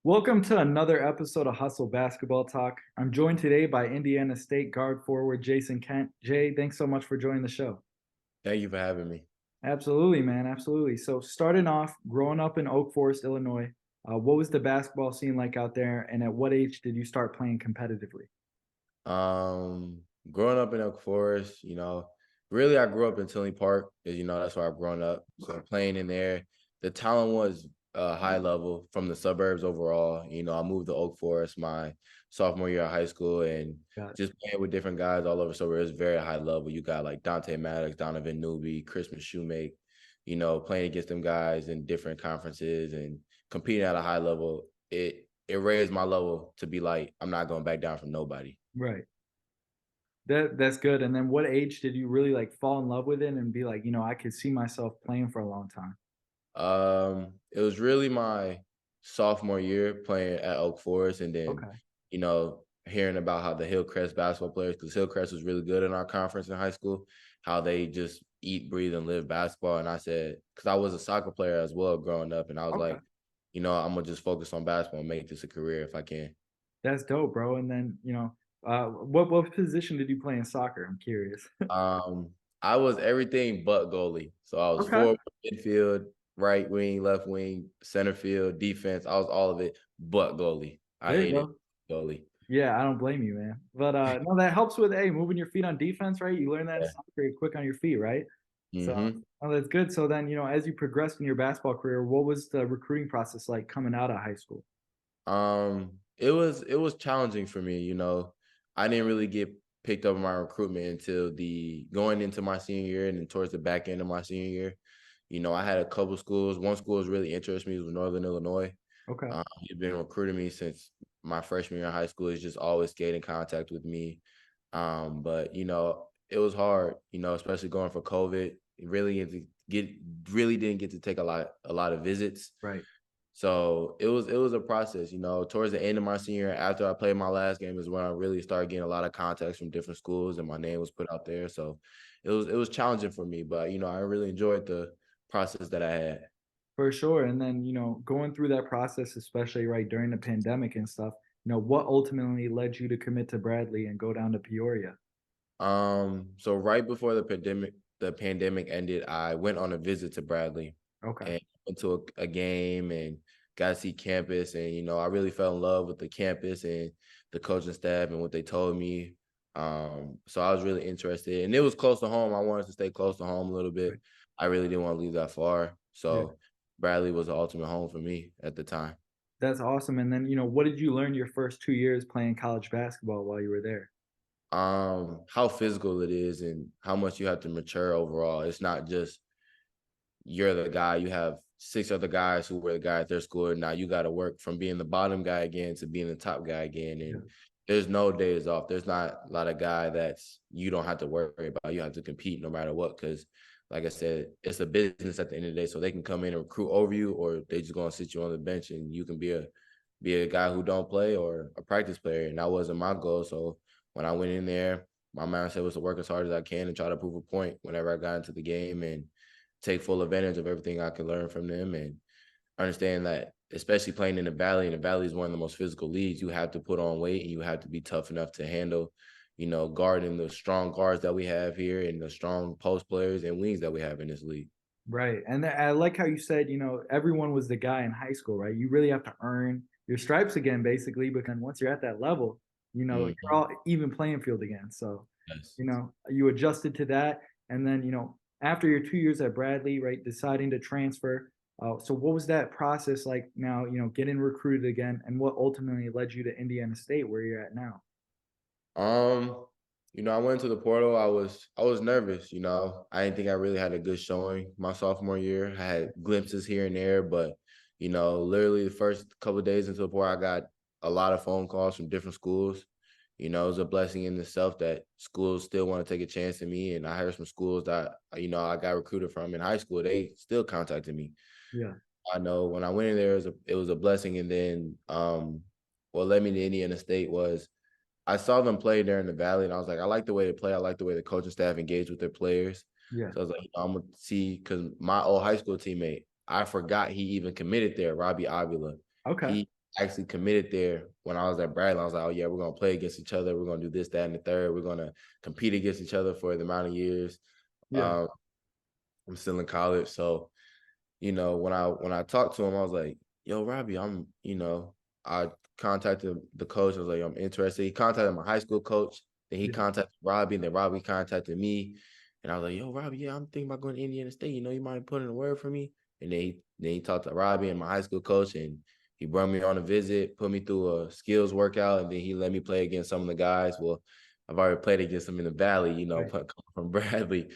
Welcome to another episode of Hustle Basketball Talk. I'm joined today by Indiana State guard forward Jayson Kent. Jay, thanks so much for joining the show. Thank you for having me. Absolutely, man. Absolutely. So, starting off, growing up in Oak Forest, Illinois, what was the basketball scene like out there, and at what age did you start playing competitively? Growing up in Elk Forest, really I grew up in Tinley Park, because that's where I've grown up. So playing in there, the talent was high level from the suburbs overall. I moved to Oak Forest my sophomore year of high school, and Got it. just playing with different guys all over. So it was very high level. You got like Dante Maddox, Donovan Newby, Christmas Shoemake, playing against them guys in different conferences and competing at a high level. It raised my level to be like, I'm not going back down from nobody. Right. That's good. And then, what age did you really like fall in love with it and be like, I could see myself playing for a long time? It was really my sophomore year playing at Oak Forest, and then, Okay. hearing about how the Hillcrest basketball players, because Hillcrest was really good in our conference in high school, how they just eat, breathe, and live basketball. And I said, because I was a soccer player as well growing up, and I was Okay. like, I'm gonna just focus on basketball and make this a career if I can. That's dope, bro. And then, what position did you play in soccer? I'm curious. Um, I was everything but goalie. So I was Okay. forward, midfield, right wing, left wing, center field, defense. I was all of it but goalie. I There you hated go. goalie. Yeah, I don't blame you, man. But no, that helps with moving your feet on defense, right? You learn that in Yeah. soccer, quick on your feet, right? So hmm oh, that's good. So then, as you progressed in your basketball career, what was the recruiting process like coming out of high school? it was challenging for me. I didn't really get picked up in my recruitment until the going into my senior year and then towards the back end of my senior year. I had a couple schools. One school was really interested me was Northern Illinois. Okay. He's been recruiting me since my freshman year in high school. He's just always stayed in contact with me. But it was hard, especially going for COVID. It really really didn't get to take a lot of visits. Right. So it was a process, towards the end of my senior year, after I played my last game is when I really started getting a lot of contacts from different schools and my name was put out there. So it was challenging for me, but I really enjoyed the process that I had. For sure. And then, going through that process, especially right during the pandemic and stuff, what ultimately led you to commit to Bradley and go down to Peoria? So right before the pandemic ended, I went on a visit to Bradley Okay. and went to a game and got to see campus. And, I really fell in love with the campus and the coaching staff and what they told me. So I was really interested, and it was close to home. I wanted to stay close to home a little bit. Right. I really didn't want to leave that far. Yeah. So Bradley was the ultimate home for me at the time. That's awesome. And then, what did you learn your first 2 years playing college basketball while you were there? How physical it is and how much you have to mature overall. It's not just you're the guy. You have six other guys who were the guy at their school. Now you got to work from being the bottom guy again to being the top guy again. Yeah. And there's no days off. There's not a lot of guy that's you don't have to worry about. You have to compete no matter what. Because, like I said, it's a business at the end of the day. So they can come in and recruit over you, or they just gonna sit you on the bench, and you can be a guy who don't play or a practice player. And that wasn't my goal. So when I went in there, my mindset was to work as hard as I can and try to prove a point whenever I got into the game and take full advantage of everything I could learn from them and understand that, especially playing in the Valley, and the Valley is one of the most physical leagues, you have to put on weight and you have to be tough enough to handle, guarding the strong guards that we have here and the strong post players and wings that we have in this league. Right. And I like how you said, everyone was the guy in high school, right? You really have to earn your stripes again, basically, because once you're at that level, you're Mhm. all even playing field again. So, Yes. you adjusted to that. And then, after your 2 years at Bradley, right, deciding to transfer. So what was that process like now, getting recruited again, and what ultimately led you to Indiana State where you're at now? Um, I went to the portal. I was nervous, I didn't think I really had a good showing my sophomore year. I had glimpses here and there, but literally the first couple of days into the portal, I got a lot of phone calls from different schools. It was a blessing in itself that schools still want to take a chance in me. And I heard some schools that, I got recruited from in high school, they still contacted me. Yeah. I know when I went in there, it was a blessing. And then what led me to Indiana State was I saw them play there in the Valley, and I was like, I like the way they play. I like the way the coaching staff engage with their players. Yeah. So I was like, I'm gonna see, because my old high school teammate, I forgot he even committed there, Robbie Avila. Okay. He actually committed there when I was at Bradley. I was like, oh yeah, we're gonna play against each other. We're gonna do this, that, and the third. We're gonna compete against each other for the amount of years. Yeah. Um, I'm still in college, so when I talked to him, I was like, yo, Robbie, I contacted the coach. I was like, I'm interested. He contacted my high school coach. Then he Yeah. contacted Robbie, and then Robbie contacted me. And I was like, yo, Robbie, yeah, I'm thinking about going to Indiana State. You mind putting in a word for me? And then he talked to Robbie and my high school coach, and he brought me on a visit, put me through a skills workout, and then he let me play against some of the guys. Well, I've already played against them in the Valley, Right. coming from Bradley.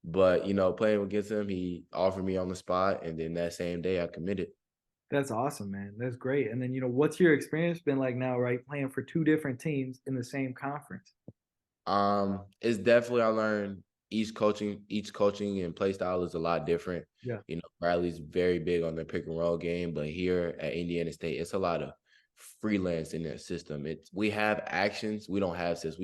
But playing against him, he offered me on the spot, and then that same day I committed. That's awesome, man. That's great. And then, what's your experience been like now, right? Playing for two different teams in the same conference. It's definitely I learned each coaching and play style is a lot different. Yeah. Bradley's very big on the pick and roll game, but here at Indiana State, it's a lot of freelance in their system. We have actions, we don't have sets.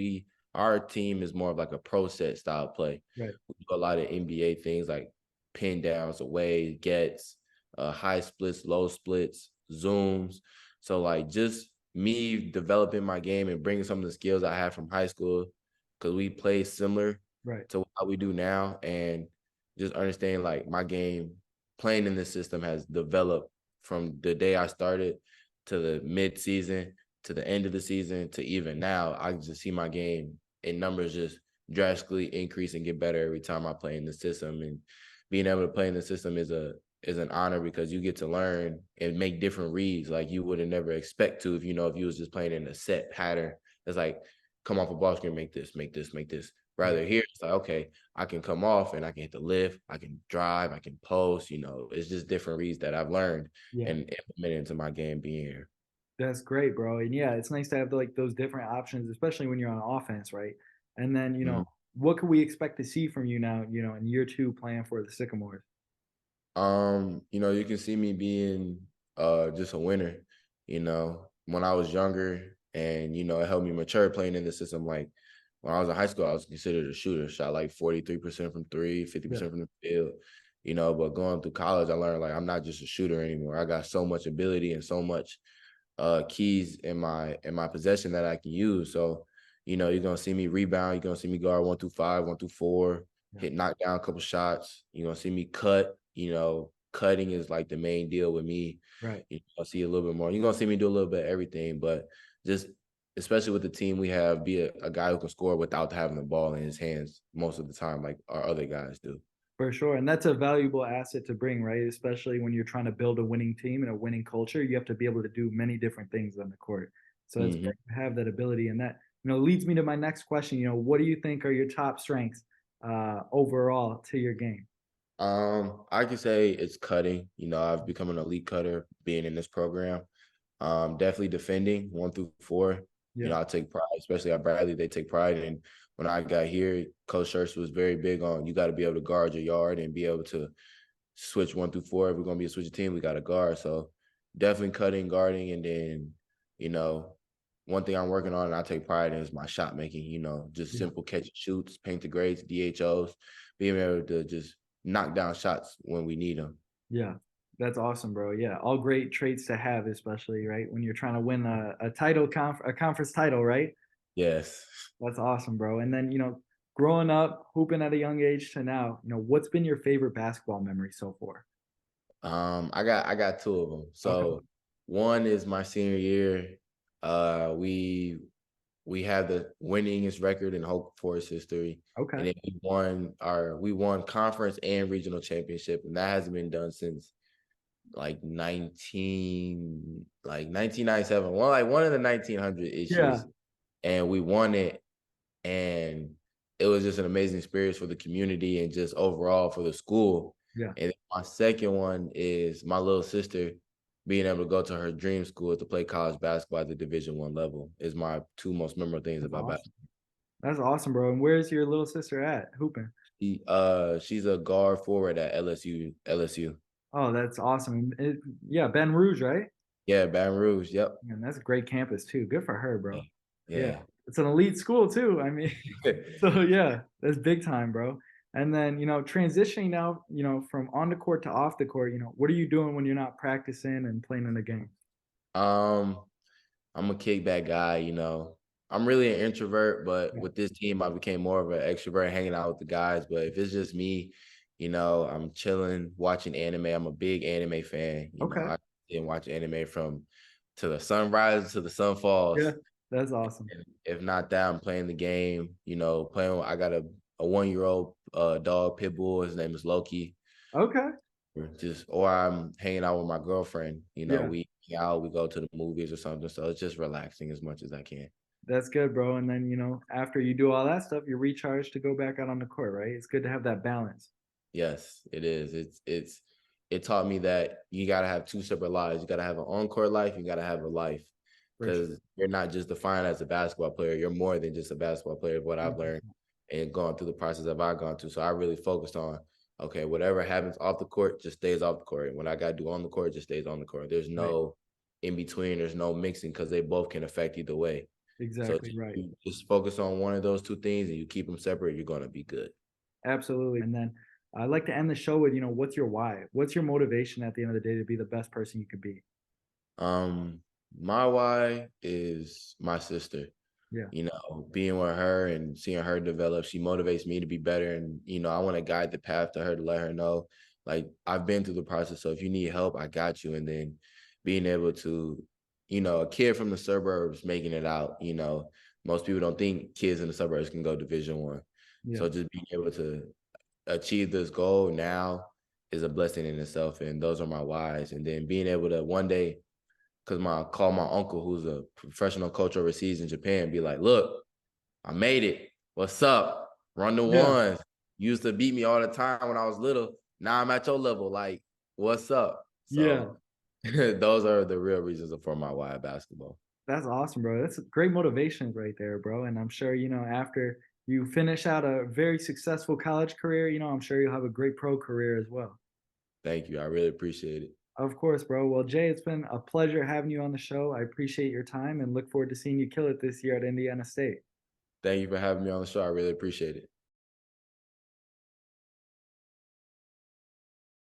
Our team is more of like a pro set style play. Right. We do a lot of NBA things like pin downs, away, gets, high splits, low splits, zooms. So like just me developing my game and bringing some of the skills I had from high school because we play similar Right. to how we do now, and just understanding like my game playing in this system has developed from the day I started to the mid season to the end of the season to even now. I just see my game in numbers just drastically increase and get better every time I play in the system. And being able to play in the system is an honor because you get to learn and make different reads like you would have never expect to if if you was just playing in a set pattern. It's like come off a ball screen, make this, make this, make this. Right. Rather here, it's like, okay, I can come off and I can hit the lift, I can drive, I can post, it's just different reads that I've learned Yeah. and implemented into my game being here. That's great, bro. And yeah, it's nice to have like those different options, especially when you're on offense, right? And then, Mhm. what can we expect to see from you now, in year two playing for the Sycamores? You can see me being just a winner, when I was younger and it helped me mature playing in the system. Like when I was in high school, I was considered a shooter, shot like 43% from three, Yeah. 50% from the field, but going through college, I learned like I'm not just a shooter anymore. I got so much ability and so much keys in my possession that I can use. So, you're gonna see me rebound, you're gonna see me guard 1 through 5, 1 through 4, Yeah. knock down a couple shots. You're gonna see me cut, cutting is like the main deal with me. Right. I'll see a little bit more. You're gonna see me do a little bit of everything, but just especially with the team we have, be a guy who can score without having the ball in his hands most of the time, like our other guys do. For sure. And that's a valuable asset to bring, right? Especially when you're trying to build a winning team and a winning culture, you have to be able to do many different things on the court. So it's hmm great to have that ability. And that, leads me to my next question. What do you think are your top strengths overall to your game? I can say it's cutting. I've become an elite cutter being in this program. Definitely defending 1 through 4. Yeah. I take pride, especially at Bradley. They take pride in when I got here. Coach Schertz was very big on you got to be able to guard your yard and be able to switch 1 through 4. If we're gonna be a switch team, we got to guard. So definitely cutting, guarding, and then you know one thing I'm working on and I take pride in is my shot making. Just Yeah. simple catch and shoots, paint the grades, DHOs, being able to just knock down shots when we need them. Yeah. That's awesome, bro. Yeah. All great traits to have, especially, right? When you're trying to win a title, a conference title, right? Yes. That's awesome, bro. And then, growing up, hooping at a young age to now, what's been your favorite basketball memory so far? I got two of them. Okay. So one is my senior year. We have the winningest record in Hope Forest history, Okay. and then we won conference and regional championship, and that hasn't been done since like 1997. One of the 1900 Yeah. issues, and we won it, and it was just an amazing experience for the community and just overall for the school. Yeah. And my second one is my little sister being able to go to her dream school to play college basketball at the Division I level is my two most memorable things That's about awesome. basketball. That's awesome, bro. And where's your little sister at hooping? She's a guard forward at LSU. LSU. Oh, that's awesome. Yeah, Ben Rouge, right? Yeah, Baton Rouge. Yep. And that's a great campus too. Good for her, Yeah. bro. Yeah. Yeah. It's an elite school too. I mean, so yeah, that's big time, bro. And then, transitioning now, from on the court to off the court, what are you doing when you're not practicing and playing in the game? Um, I'm a kickback guy, you know. I'm really an introvert, but Yeah. with this team, I became more of an extrovert, hanging out with the guys. But if it's just me, you know, I'm chilling, watching anime. I'm a big anime fan. You know, Okay. I can watch anime from to the sun rises to the sun falls. Yeah. That's awesome. And if not that, I'm playing the game. You know, playing. I got a 1 year old dog pit bull. His name is Loki. Okay. Or I'm hanging out with my girlfriend. You know, Yeah. we hang out, we go to the movies or something. So it's just relaxing as much as I can. That's good, bro. And then, after you do all that stuff, you're recharged to go back out on the court, right? It's good to have that balance. Yes, it is. It taught me that you gotta have two separate lives. You gotta have an on-court life, you gotta have a life. For sure. Because you're not just defined as a basketball player, you're more than just a basketball player, what I've learned 100%. and going through the process that I've gone through. So I really focused on, okay, whatever happens off the court just stays off the court. And what I gotta do on the court just stays on the court. There's Right. no in between, there's no mixing because they both can affect either way. So Exactly right. you just focus on one of those two things and you keep them separate, you're gonna be good. Absolutely. And then I'd like to end the show with, what's your why? What's your motivation at the end of the day to be the best person you could be? Um, my why is my sister. Yeah. You know, being with her and seeing her develop, she motivates me to be better. And, you know, I want to guide the path to her to let her know, like, I've been through the process. So if you need help, I got you. And then being able to, you know, a kid from the suburbs making it out, you know, most people don't think kids in the suburbs can go Division 1. Yeah. So just being able to achieve this goal now is a blessing in itself. And those are my whys. And then being able to one day, because call my uncle who's a professional coach overseas in Japan, be like, look, I made it. What's up? Run the Yeah. ones. You used to beat me all the time when I was little. Now I'm at your level. Like, what's up? Yeah. So those are the real reasons for my why basketball. That's awesome, bro. That's great motivation right there, bro. And I'm sure, after you finish out a very successful college career, I'm sure you'll have a great pro career as well. Thank you. I really appreciate it. Of course, bro. Well, Jay, it's been a pleasure having you on the show. I appreciate your time and look forward to seeing you kill it this year at Indiana State. Thank you for having me on the show. I really appreciate it.